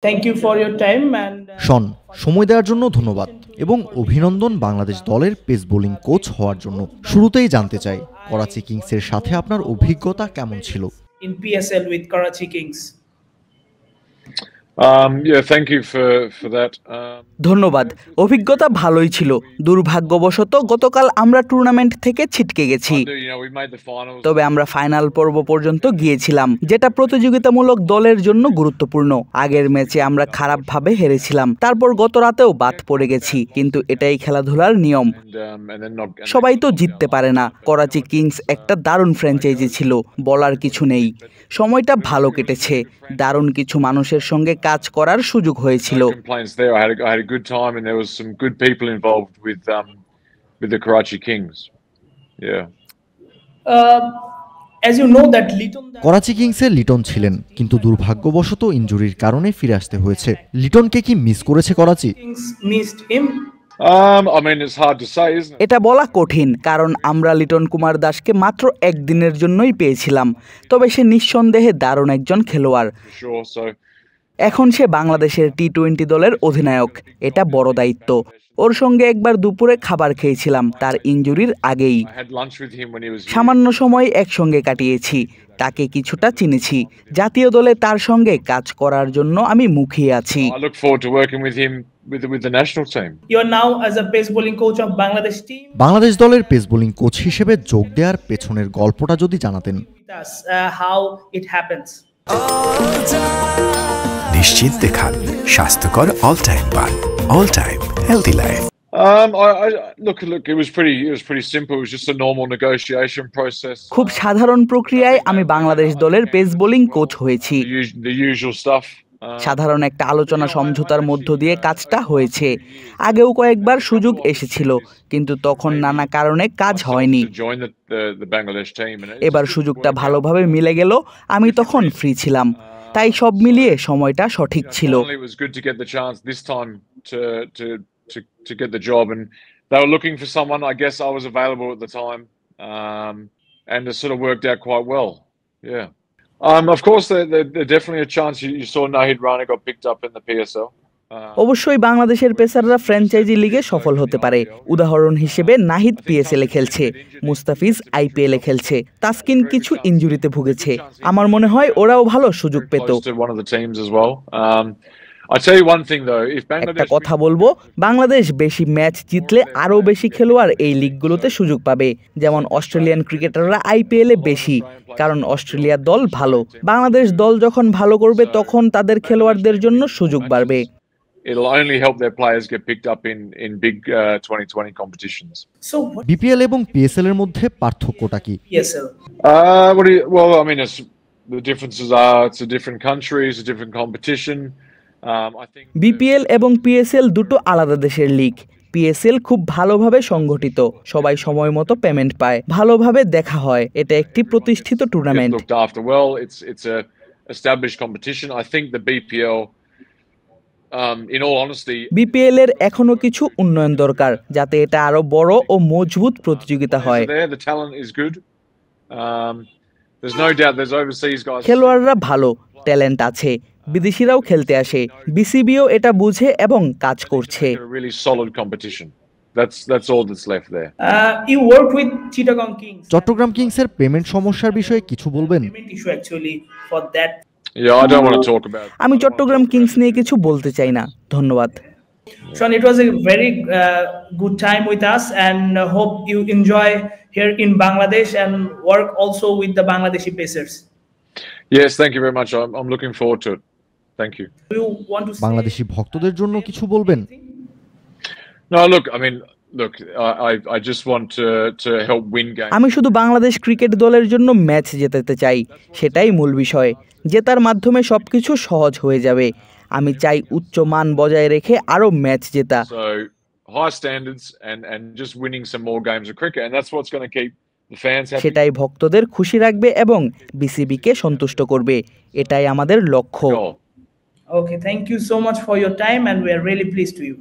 Thank you for your time and শন, সময় দেওয়ার জন্য ধন্যবাদ এবং অভিনন্দন বাংলাদেশ দলের পেস বোলিং কোচ হওয়ার জন্য। শুরুতেই জানতে চাই, করাচি কিংসের সাথে আপনার অভিজ্ঞতা কেমন ছিল? in PSL with Karachi Kings. Yeah, thank you for that. ধন্যবাদ। অভিজ্ঞতা ভালোই ছিল। দুর্ভাগ্যবশত গতকাল আমরা টুর্নামেন্ট থেকে ছিটকে গেছি। We made the finals. তবে আমরা ফাইনাল পর্ব পর্যন্ত গিয়েছিলাম, যেটা প্রতিযোগিতামূলক দলের জন্য গুরুত্বপূর্ণ। আগের ম্যাচে আমরা খারাপভাবে হেরেছিলাম, তারপর গত রাতেও বাদ পড়ে গেছি, কিন্তু এটাই খেলাধুলার নিয়ম। And then not. সবাই তো জিততে পারে না। করাচি কিংস একটা দারুণ ফ্র্যাঞ্চাইজি ছিল, বলার কিছু নেই। সময়টা ভালো কেটেছে, দারুণ কিছু মানুষের সঙ্গে কাজ করার সুযোগ হয়েছিল। No complaints there. I had a good time, and there was some good people involved with the Karachi Kings. Yeah. As you know that Liton Karachi কিংসে Liton ছিলেন, কিন্তু দুর্ভাগ্যবশত ইনজুরির কারণে ফিরে আসতে হয়েছে। লিটনকে কি মিস করেছে Karachi? Kings missed him. I mean, it's hard to say, isn't it? এটা বলা কঠিন, কারণ আমরা লিটন কুমার দাসকে মাত্র একদিনের জন্যই পেয়েছিলাম। তবে সে নিঃসন্দেহে দারুণ একজন খেলোয়াড়। For sure. So এখন সে বাংলাদেশের টি-20 দলের অধিনায়ক, এটা বড় দায়িত্ব। ওর সঙ্গে একবার দুপুরে খাবার খেয়েছিলাম তার ইনজুরির আগেই। I had lunch with him when he was here. সামান্য সময় একসঙ্গে কাটিয়েছি, তাকে কিছুটা চিনেছি। জাতীয় দলে তার সঙ্গে কাজ করার জন্য আমি মুখিয়ে আছি। I look forward to working with him with the national team. You are now as a pace bowling coach of Bangladesh team. Bangladesh দলের পেস বোলিং কোচ হিসেবে যোগ দেওয়ার পেছনের গল্পটা যদি জানাতেন। With us, how it happens. নিশ্চিন্তে খান স্বাস্থ্যকর অল টাইম পান, all time healthy life. I look. It was pretty simple. It was just a normal negotiation process. খুব সাধারণ প্রক্রিয়ায় আমি বাংলাদেশ দলের পেস বোলিং কোচ হয়েছি। The usual stuff. সাধারণ একটা আলোচনা সমঝোতার মধ্য দিয়ে কাজটা হয়েছে। আগেও কয়েকবার সুযোগ এসেছিল, কিন্তু তখন নানা কারণে কাজ হয়নি। To join the Bangladesh team. And it এবার সুযোগটা ভালোভাবে মিলে গেল, আমি তখন ফ্রি ছিলাম, তাই সব মিলিয়ে সময়টা সঠিক ছিল। Finally, it was good to get the chance this time to get the job, and they were looking for someone. I guess I was available at the time, and it sort of worked out quite well. Yeah. Of course, there's definitely a chance. You saw Nahid Rana got picked up in the PSL. অবশ্যই বাংলাদেশের পেসাররা franchise লিগে সফল হতে পারে। উদাহরণ হিসেবে Nahid PSL এ খেলছে, Mustafiz IPL এ খেলছে, তাসকিন কিছু ইনজুরিতে ভুগেছে। আমার মনে হয় ওরাও ভালো সুযোগ পেত। Close to one of the teams as well. I tell you one thing though, if একটা Bangladesh কথা বলবো, বাংলাদেশ বেশি ম্যাচ জিতলে আরও বেশি খেলোয়াড় এই লিগগুলোতে সুযোগ পাবে। যেমন অস্ট্রেলিয়ান ক্রিকেটাররা আইপিএল এ বেশি, কারণ অস্ট্রেলিয়ার দল ভালো। বাংলাদেশ দল যখন ভালো করবে তখন তাদের খেলোয়াড়দের জন্য সুযোগ বাড়বে। it'll only help their players get picked up in big 2020 competitions. So what BPL এবং পিএসএল এর মধ্যে পার্থক্যটা কি? PSL? Well, I mean, the differences are it's a different country, it's a different competition. I think BPL এবং PSL দুটো আলাদা দেশের league. PSL খুব ভালোভাবে সংগঠিত, সবাই সময় মতো পেমেন্ট পায়, ভালোভাবে দেখা হয়। এটা একটি প্রতিষ্ঠিত it's tournament. looked after well. It's a established competition. I think the BPL, in all honesty, BPL এর এখনো কিছু উন্নয়ন দরকার, যাতে এটা আরো বড় ও মজবুত প্রতিযোগিতা হয়। there the talent is good. There's no doubt there's overseas guys. খেলোয়াড়রা ভালো, ট্যালেন্ট আছে, বিদেশিরাও খেলতে আসে। বিসিবিও এটা বুঝে এবং কাজ করছে। A really solid competition. That's all that's left there. You work with Chittagong Kings. Chittagong কিংসের পেমেন্ট সমস্যার বিষয়ে কিছু বলবেন? Payment issue actually for that. Yeah, I don't want to talk about. আমি চট্টগ্রাম কিংস নিয়ে কিছু বলতে চাই না, ধন্যবাদ। Sean, it was a very good time with us, and hope you enjoy here in Bangladesh and work also with the Bangladeshi Pacers. Yes, thank you very much. I'm looking forward to it. Thank you. Do you want to say Bangladeshi ভক্তদের জন্য কিছু বলবেন? No, look, I mean, look, I just want to help win games. আমি শুধু Bangladesh cricket দলের জন্য match জেতাতে চাই, সেটাই মূল বিষয়। জেতার মাধ্যমে সবকিছু সহজ হয়ে যাবে। আমি চাই উচ্চ মান বজায় রেখে আরো ম্যাচ জেতা। So high standards and just winning some more games of cricket, and that's what's going to keep the fans happy. সেটাই ভক্তদের খুশি রাখবে এবং বিসিবিকে সন্তুষ্ট করবে। এটাই আমাদের লক্ষ্য। Goal. Okay, thank you so much for your time, and we are really pleased to you.